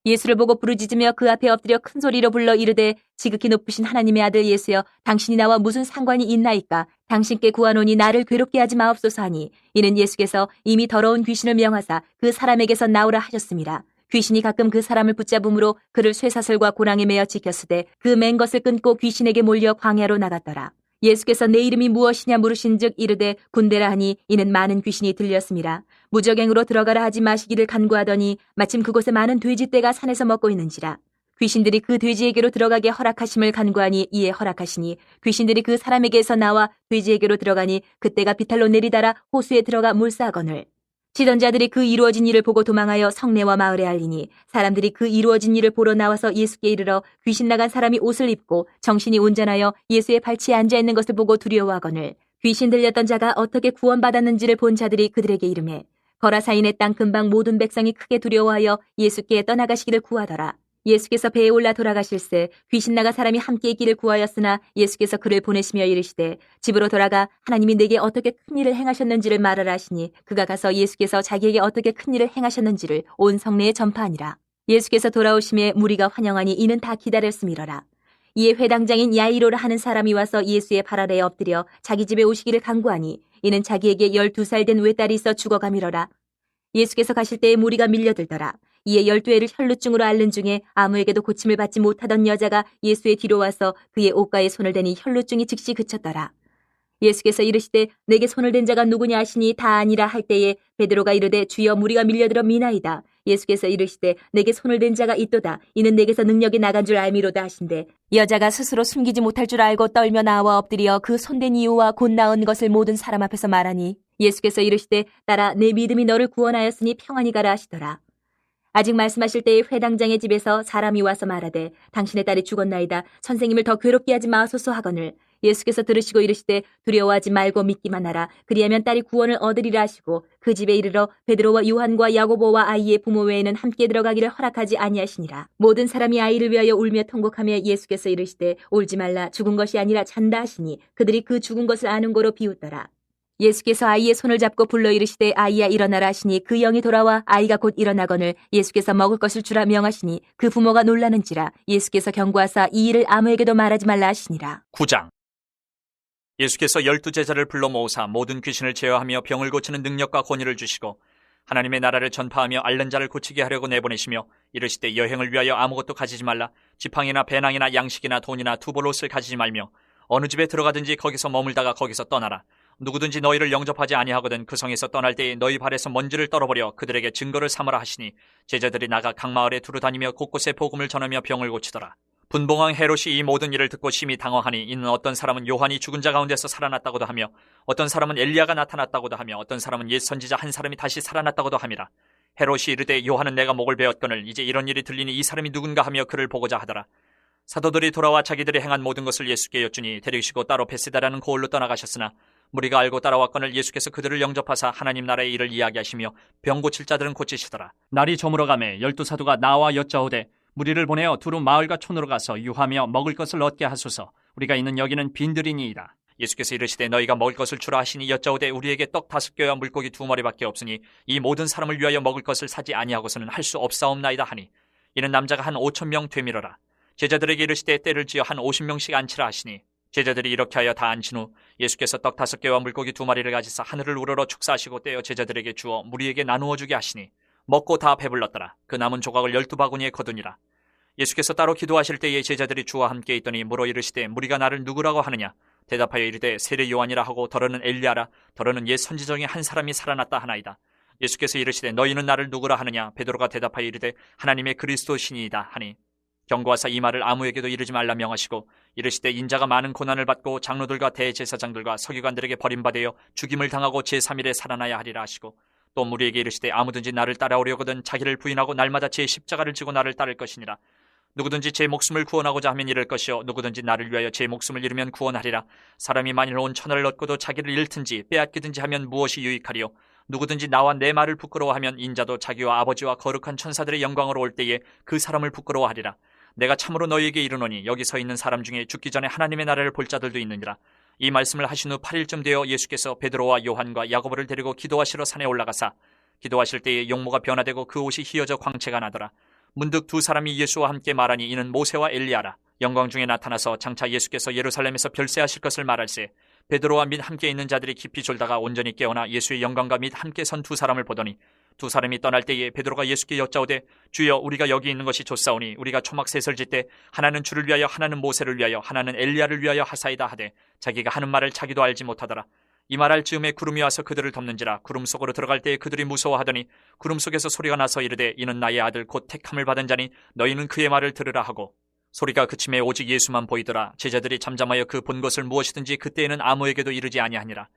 예수를 보고 부르짖으며 그 앞에 엎드려 큰 소리로 불러 이르되 지극히 높으신 하나님의 아들 예수여 당신이 나와 무슨 상관이 있나이까. 당신께 구하노니 나를 괴롭게 하지 마옵소서 하니 이는 예수께서 이미 더러운 귀신을 명하사 그 사람에게서 나오라 하셨습니다. 귀신이 가끔 그 사람을 붙잡음으로 그를 쇠사슬과 고랑에 매어 지켰으되 그 맨 것을 끊고 귀신에게 몰려 광야로 나갔더라. 예수께서 내 이름이 무엇이냐 물으신즉 이르되 군대라 하니 이는 많은 귀신이 들렸습니다. 무적행으로 들어가라 하지 마시기를 간구하더니 마침 그곳에 많은 돼지떼가 산에서 먹고 있는지라. 귀신들이 그 돼지에게로 들어가게 허락하심을 간구하니 이에 허락하시니 귀신들이 그 사람에게서 나와 돼지에게로 들어가니 그때가 비탈로 내리달아 호수에 들어가 물싸거늘. 치던 자들이 그 이루어진 일을 보고 도망하여 성내와 마을에 알리니 사람들이 그 이루어진 일을 보러 나와서 예수께 이르러 귀신 나간 사람이 옷을 입고 정신이 온전하여 예수의 발치에 앉아있는 것을 보고 두려워하거늘 귀신 들렸던 자가 어떻게 구원받았는지를 본 자들이 그들에게 이르매 거라사인의 땅 근방 모든 백성이 크게 두려워하여 예수께 떠나가시기를 구하더라. 예수께서 배에 올라 돌아가실새 귀신 나간 사람이 함께 있기를 구하였으나 예수께서 그를 보내시며 이르시되 집으로 돌아가 하나님이 내게 어떻게 큰 일을 행하셨는지를 말하라 하시니 그가 가서 예수께서 자기에게 어떻게 큰 일을 행하셨는지를 온 성내에 전파하니라. 예수께서 돌아오심에 무리가 환영하니 이는 다 기다렸음이러라. 이에 회당장인 야이로라 하는 사람이 와서 예수의 발 아래에 엎드려 자기 집에 오시기를 간구하니 이는 자기에게 12살 된 외딸이 있어 죽어가미러라. 예수께서 가실 때에 무리가 밀려들더라. 이에 12회를 혈루증으로 앓는 중에 아무에게도 고침을 받지 못하던 여자가 예수의 뒤로 와서 그의 옷가에 손을 대니 혈루증이 즉시 그쳤더라. 예수께서 이르시되 내게 손을 댄 자가 누구냐 하시니 다 아니라 할 때에 베드로가 이르되 주여 무리가 밀려들어 미나이다. 예수께서 이르시되 내게 손을 댄 자가 있도다. 이는 내게서 능력이 나간 줄 알미로다 하신대 여자가 스스로 숨기지 못할 줄 알고 떨며 나와 엎드려 그 손댄 이유와 곧 나은 것을 모든 사람 앞에서 말하니 예수께서 이르시되 딸아 내 믿음이 너를 구원하였으니 평안히 가라 하시더라. 아직 말씀하실 때에 회당장의 집에서 사람이 와서 말하되 당신의 딸이 죽었나이다. 선생님을 더 괴롭게 하지 마소서 하거늘 예수께서 들으시고 이르시되 두려워하지 말고 믿기만 하라. 그리하면 딸이 구원을 얻으리라 하시고 그 집에 이르러 베드로와 요한과 야고보와 아이의 부모 외에는 함께 들어가기를 허락하지 아니하시니라. 모든 사람이 아이를 위하여 울며 통곡하며 예수께서 이르시되 울지 말라. 죽은 것이 아니라 잔다 하시니 그들이 그 죽은 것을 아는 거로 비웃더라. 예수께서 아이의 손을 잡고 불러 이르시되 아이야 일어나라 하시니 그 영이 돌아와 아이가 곧 일어나거늘 예수께서 먹을 것을 주라 명하시니 그 부모가 놀라는지라. 예수께서 경고하사 이 일을 아무에게도 말하지 말라 하시니라. 9장. 예수께서 12제자를 불러 모으사 모든 귀신을 제어하며 병을 고치는 능력과 권위를 주시고 하나님의 나라를 전파하며 앓는 자를 고치게 하려고 내보내시며 이르시되 여행을 위하여 아무것도 가지지 말라. 지팡이나 배낭이나 양식이나 돈이나 두벌옷을 가지지 말며 어느 집에 들어가든지 거기서 머물다가 거기서 떠나라. 누구든지 너희를 영접하지 아니하거든 그 성에서 떠날 때에 너희 발에서 먼지를 떨어버려 그들에게 증거를 삼으라 하시니 제자들이 나가 각 마을에 두루 다니며 곳곳에 복음을 전하며 병을 고치더라. 분봉왕 헤롯이 이 모든 일을 듣고 심히 당황하니 이는 어떤 사람은 요한이 죽은 자 가운데서 살아났다고도 하며 어떤 사람은 엘리야가 나타났다고도 하며 어떤 사람은 옛 선지자 한 사람이 다시 살아났다고도 함이라. 헤롯이 이르되 요한은 내가 목을 베었거늘 이제 이런 일이 들리니 이 사람이 누군가 하며 그를 보고자 하더라. 사도들이 돌아와 자기들이 행한 모든 것을 예수께 여쭈니 데리시고 따로 베세다라는 고을로 떠나가셨으나 무리가 알고 따라왔거늘 예수께서 그들을 영접하사 하나님 나라의 일을 이야기하시며 병 고칠 자들은 고치시더라. 날이 저물어 가매 12사도가 나와 여짜오되 무리를 보내어 두루 마을과 촌으로 가서 유하며 먹을 것을 얻게 하소서. 우리가 있는 여기는 빈들이니이다. 예수께서 이르시되 너희가 먹을 것을 주라 하시니 여짜오되 우리에게 떡 5개와 물고기 2마리밖에 없으니 이 모든 사람을 위하여 먹을 것을 사지 아니하고서는 할 수 없사옵나이다 하니 이는 남자가 한 5,000명 되밀어라. 제자들에게 이르시되 때를 지어 한 50명씩 앉히라 하시니 제자들이 이렇게 하여 다 앉힌 후 예수께서 떡 5개와 물고기 2마리를 가지사 하늘을 우러러 축사하시고 떼어 제자들에게 주어 무리에게 나누어 주게 하시니 먹고 다 배불렀더라. 그 남은 조각을 12바구니에 거두니라. 예수께서 따로 기도하실 때에 제자들이 주와 함께 있더니 물어 이르시되 무리가 나를 누구라고 하느냐? 대답하여 이르되 세례 요한이라 하고 더러는 엘리야라 더러는 옛 선지 중에 한 사람이 살아났다 하나이다. 예수께서 이르시되 너희는 나를 누구라 하느냐? 베드로가 대답하여 이르되 하나님의 그리스도시니이다 하니 경고하사 이 말을 아무에게도 이르지 말라 명하시고 이르시되 인자가 많은 고난을 받고 장로들과 대제사장들과 서기관들에게 버림받아 죽임을 당하고 제3일에 살아나야 하리라 하시고 또 무리에게 이르시되 아무든지 나를 따라오려거든 자기를 부인하고 날마다 제 십자가를 지고 나를 따를 것이니라. 누구든지 제 목숨을 구원하고자 하면 잃을 것이요 누구든지 나를 위하여 제 목숨을 잃으면 구원하리라. 사람이 만일 온 천하를 얻고도 자기를 잃든지 빼앗기든지 하면 무엇이 유익하리요? 누구든지 나와 내 말을 부끄러워하면 인자도 자기와 아버지와 거룩한 천사들의 영광으로 올 때에 그 사람을 부끄러워하리라. 내가 참으로 너희에게 이르노니 여기 서 있는 사람 중에 죽기 전에 하나님의 나라를 볼 자들도 있느니라. 이 말씀을 하신 후 8일쯤 되어 예수께서 베드로와 요한과 야고보를 데리고 기도하시러 산에 올라가사 기도하실 때에 용모가 변화되고 그 옷이 휘어져 광채가 나더라. 문득 두 사람이 예수와 함께 말하니 이는 모세와 엘리야라. 영광 중에 나타나서 장차 예수께서 예루살렘에서 별세하실 것을 말할세 베드로와 및 함께 있는 자들이 깊이 졸다가 온전히 깨어나 예수의 영광과 및 함께 선 두 사람을 보더니 두 사람이 떠날 때에 베드로가 예수께 여짜오되 주여 우리가 여기 있는 것이 좋사오니 우리가 초막셋을 짓되 하나는 주를 위하여 하나는 모세를 위하여 하나는 엘리야를 위하여 하사이다 하되 자기가 하는 말을 자기도 알지 못하더라. 이 말할 즈음에 구름이 와서 그들을 덮는지라. 구름 속으로 들어갈 때에 그들이 무서워하더니 구름 속에서 소리가 나서 이르되 이는 나의 아들 곧 택함을 받은 자니 너희는 그의 말을 들으라 하고 소리가 그침에 오직 예수만 보이더라. 제자들이 잠잠하여 그 본 것을 무엇이든지 그때에는 아무에게도 이르지 아니하니라.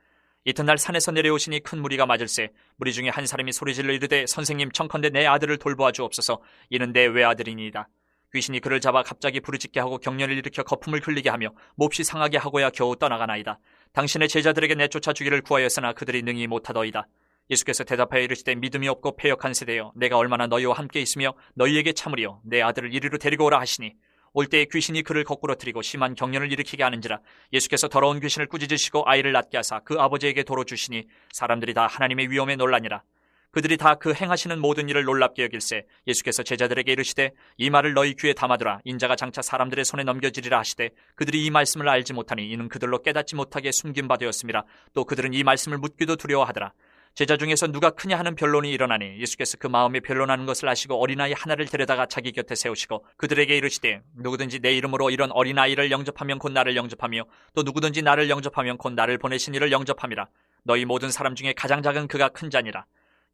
이튿날 산에서 내려오시니 큰 무리가 맞을세 무리 중에 한 사람이 소리질러 이르되 선생님 청컨대 내 아들을 돌보아 주옵소서. 이는 내 외아들이니이다. 귀신이 그를 잡아 갑자기 부르짖게 하고 경련을 일으켜 거품을 흘리게 하며 몹시 상하게 하고야 겨우 떠나가나이다. 당신의 제자들에게 내쫓아 주기를 구하였으나 그들이 능히 못하더이다. 예수께서 대답하여 이르시되 믿음이 없고 패역한 세대여 내가 얼마나 너희와 함께 있으며 너희에게 참으리요 내 아들을 이리로 데리고 오라 하시니 올 때에 귀신이 그를 거꾸로 들이고 심한 경련을 일으키게 하는지라. 예수께서 더러운 귀신을 꾸짖으시고 아이를 낳게 하사 그 아버지에게 도로 주시니 사람들이 다 하나님의 위엄에 놀라니라. 그들이 다 그 행하시는 모든 일을 놀랍게 여길세 예수께서 제자들에게 이르시되 이 말을 너희 귀에 담아두라. 인자가 장차 사람들의 손에 넘겨지리라 하시되 그들이 이 말씀을 알지 못하니 이는 그들로 깨닫지 못하게 숨긴 바 되었음이라. 또 그들은 이 말씀을 묻기도 두려워하더라. 제자 중에서 누가 크냐 하는 변론이 일어나니 예수께서 그 마음에 변론하는 것을 아시고 어린아이 하나를 데려다가 자기 곁에 세우시고 그들에게 이르시되 누구든지 내 이름으로 이런 어린아이를 영접하면 곧 나를 영접하며 또 누구든지 나를 영접하면 곧 나를 보내신 이를 영접함이라. 너희 모든 사람 중에 가장 작은 그가 큰 자니라.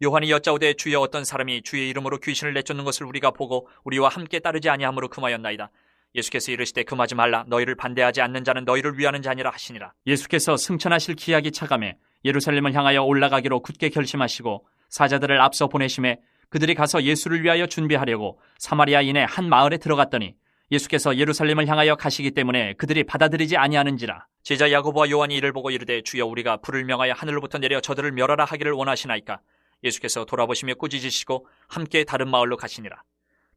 요한이 여짜오되 주여 어떤 사람이 주의 이름으로 귀신을 내쫓는 것을 우리가 보고 우리와 함께 따르지 아니함으로 금하였나이다. 예수께서 이르시되 금하지 말라. 너희를 반대하지 않는 자는 너희를 위하는 자니라 하시니라. 예수께서 승천하실 기약이 차감해 예루살렘을 향하여 올라가기로 굳게 결심하시고 사자들을 앞서 보내심에 그들이 가서 예수를 위하여 준비하려고 사마리아인의 한 마을에 들어갔더니 예수께서 예루살렘을 향하여 가시기 때문에 그들이 받아들이지 아니하는지라. 제자 야고보와 요한이 이를 보고 이르되 주여 우리가 불을 명하여 하늘로부터 내려 저들을 멸하라 하기를 원하시나이까. 예수께서 돌아보시며 꾸짖으시고 함께 다른 마을로 가시니라.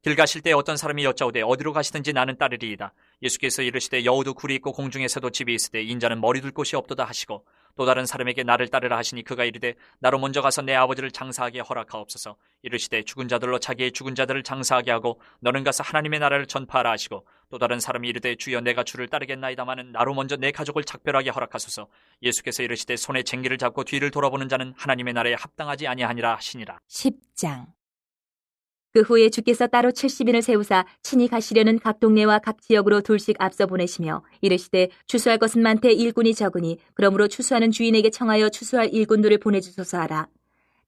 길 가실 때 어떤 사람이 여짜오되 어디로 가시든지 나는 따르리이다. 예수께서 이르시되 여우도 굴이 있고 공중에서도 집이 있으되 인자는 머리 둘 곳이 없도다 하시고 또 다른 사람에게 나를 따르라 하시니 그가 이르되 나로 먼저 가서 내 아버지를 장사하게 허락하옵소서. 이르시되 죽은 자들로 자기의 죽은 자들을 장사하게 하고 너는 가서 하나님의 나라를 전파하라 하시고 또 다른 사람이 이르되 주여 내가 주를 따르겠나이다마는 나로 먼저 내 가족을 작별하게 허락하소서. 예수께서 이르시되 손에 쟁기를 잡고 뒤를 돌아보는 자는 하나님의 나라에 합당하지 아니하니라 하시니라. 10장. 그 후에 주께서 따로 70인을 세우사 친히 가시려는 각 동네와 각 지역으로 둘씩 앞서 보내시며 이르시되 추수할 것은 많되 일꾼이 적으니 그러므로 추수하는 주인에게 청하여 추수할 일꾼들을 보내주소서 하라.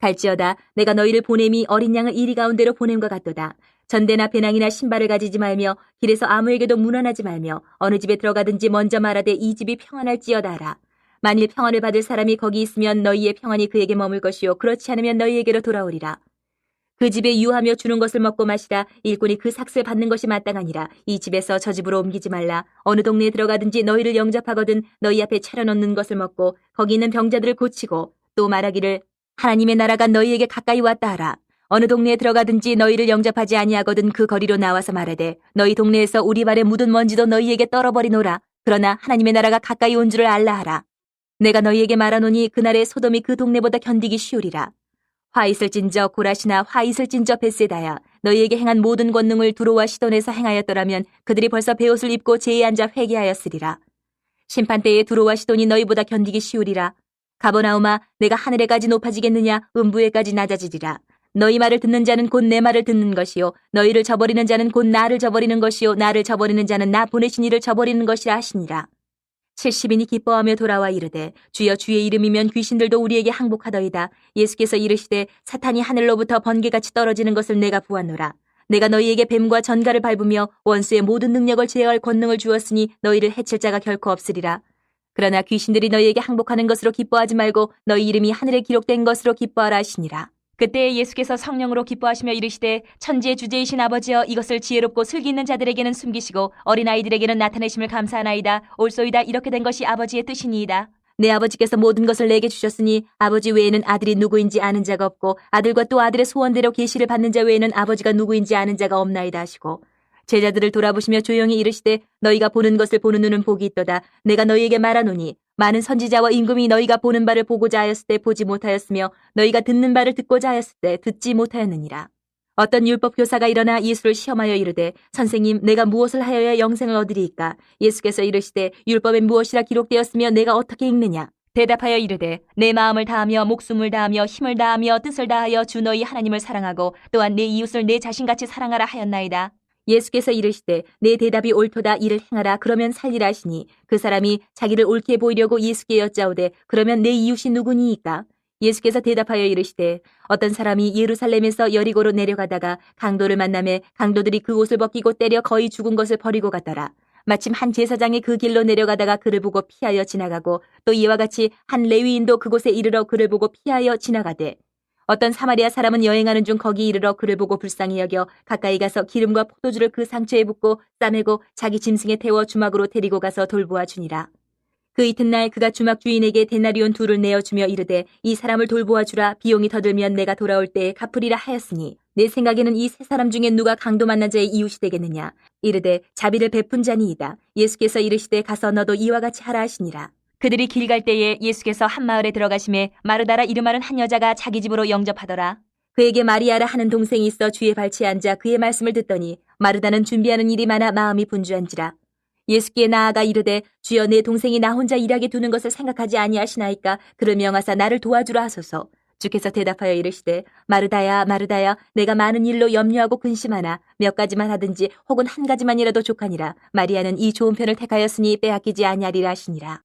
갈지어다 내가 너희를 보냄이 어린 양을 이리 가운데로 보냄과 같도다. 전대나 배낭이나 신발을 가지지 말며 길에서 아무에게도 문안하지 말며 어느 집에 들어가든지 먼저 말하되 이 집이 평안할지어다 하라. 만일 평안을 받을 사람이 거기 있으면 너희의 평안이 그에게 머물 것이요 그렇지 않으면 너희에게로 돌아오리라. 그 집에 유하며 주는 것을 먹고 마시라. 일꾼이 그 삭슬 받는 것이 마땅하니라. 이 집에서 저 집으로 옮기지 말라. 어느 동네에 들어가든지 너희를 영접하거든 너희 앞에 차려놓는 것을 먹고 거기 있는 병자들을 고치고 또 말하기를 하나님의 나라가 너희에게 가까이 왔다 하라. 어느 동네에 들어가든지 너희를 영접하지 아니하거든 그 거리로 나와서 말하되 너희 동네에서 우리 발에 묻은 먼지도 너희에게 떨어버리노라. 그러나 하나님의 나라가 가까이 온 줄을 알라 하라. 내가 너희에게 말하노니 그날에 소돔이 그 동네보다 견디기 쉬우리라. 화 있을진저 고라시나 화 있을진저 벳세다야. 너희에게 행한 모든 권능을 두로와 시돈에서 행하였더라면 그들이 벌써 베옷을 입고 제에 앉아 회개하였으리라. 심판때에 두로와 시돈이 너희보다 견디기 쉬우리라. 가버나움아 내가 하늘에까지 높아지겠느냐 음부에까지 낮아지리라. 너희 말을 듣는 자는 곧 내 말을 듣는 것이요 너희를 저버리는 자는 곧 나를 저버리는 것이요 나를 저버리는 자는 나 보내신 이를 저버리는 것이라 하시니라. 70인이 기뻐하며 돌아와 이르되 주여 주의 이름이면 귀신들도 우리에게 항복하더이다. 예수께서 이르시되 사탄이 하늘로부터 번개같이 떨어지는 것을 내가 보았노라. 내가 너희에게 뱀과 전갈을 밟으며 원수의 모든 능력을 제어할 권능을 주었으니 너희를 해칠 자가 결코 없으리라. 그러나 귀신들이 너희에게 항복하는 것으로 기뻐하지 말고 너희 이름이 하늘에 기록된 것으로 기뻐하라 하시니라. 그때 예수께서 성령으로 기뻐하시며 이르시되 천지의 주제이신 아버지여 이것을 지혜롭고 슬기 있는 자들에게는 숨기시고 어린아이들에게는 나타내심을 감사하나이다. 옳소이다. 이렇게 된 것이 아버지의 뜻이니이다. 내 아버지께서 모든 것을 내게 주셨으니 아버지 외에는 아들이 누구인지 아는 자가 없고 아들과 또 아들의 소원대로 계시를 받는 자 외에는 아버지가 누구인지 아는 자가 없나이다 하시고 제자들을 돌아보시며 조용히 이르시되 너희가 보는 것을 보는 눈은 복이 있도다. 내가 너희에게 말하노니 많은 선지자와 임금이 너희가 보는 바를 보고자 하였을 때 보지 못하였으며 너희가 듣는 바를 듣고자 하였을 때 듣지 못하였느니라. 어떤 율법 교사가 일어나 예수를 시험하여 이르되 선생님 내가 무엇을 하여야 영생을 얻으리이까? 예수께서 이르시되 율법에 무엇이라 기록되었으며 내가 어떻게 읽느냐? 대답하여 이르되 내 마음을 다하며 목숨을 다하며 힘을 다하며 뜻을 다하여 주 너희 하나님을 사랑하고 또한 내 이웃을 내 자신같이 사랑하라 하였나이다. 예수께서 이르시되 내 대답이 옳도다 이를 행하라 그러면 살리라 하시니 그 사람이 자기를 옳게 보이려고 예수께 여짜오되 그러면 내 이웃이 누구니이까? 예수께서 대답하여 이르시되 어떤 사람이 예루살렘에서 여리고로 내려가다가 강도를 만나매 강도들이 그 옷을 벗기고 때려 거의 죽은 것을 버리고 갔더라. 마침 한 제사장이 그 길로 내려가다가 그를 보고 피하여 지나가고 또 이와 같이 한 레위인도 그곳에 이르러 그를 보고 피하여 지나가되 어떤 사마리아 사람은 여행하는 중 거기 이르러 그를 보고 불쌍히 여겨 가까이 가서 기름과 포도주를 그 상처에 붓고 싸매고 자기 짐승에 태워 주막으로 데리고 가서 돌보아 주니라. 그 이튿날 그가 주막 주인에게 데나리온 2를 내어주며 이르되 이 사람을 돌보아 주라. 비용이 더 들면 내가 돌아올 때에 갚으리라 하였으니 내 생각에는 이 세 사람 중에 누가 강도 만난 자의 이웃이 되겠느냐. 이르되 자비를 베푼 자니이다. 예수께서 이르시되 가서 너도 이와 같이 하라 하시니라. 그들이 길 갈 때에 예수께서 한 마을에 들어가심에 마르다라 이름하는 한 여자가 자기 집으로 영접하더라. 그에게 마리아라 하는 동생이 있어 주의 발치에 앉아 그의 말씀을 듣더니 마르다는 준비하는 일이 많아 마음이 분주한지라. 예수께 나아가 이르되 주여 내 동생이 나 혼자 일하게 두는 것을 생각하지 아니하시나이까? 그를 명하사 나를 도와주라 하소서. 주께서 대답하여 이르시되 마르다야 마르다야 내가 많은 일로 염려하고 근심하나 몇 가지만 하든지 혹은 한 가지만이라도 족하니라. 마리아는 이 좋은 편을 택하였으니 빼앗기지 아니하리라 하시니라.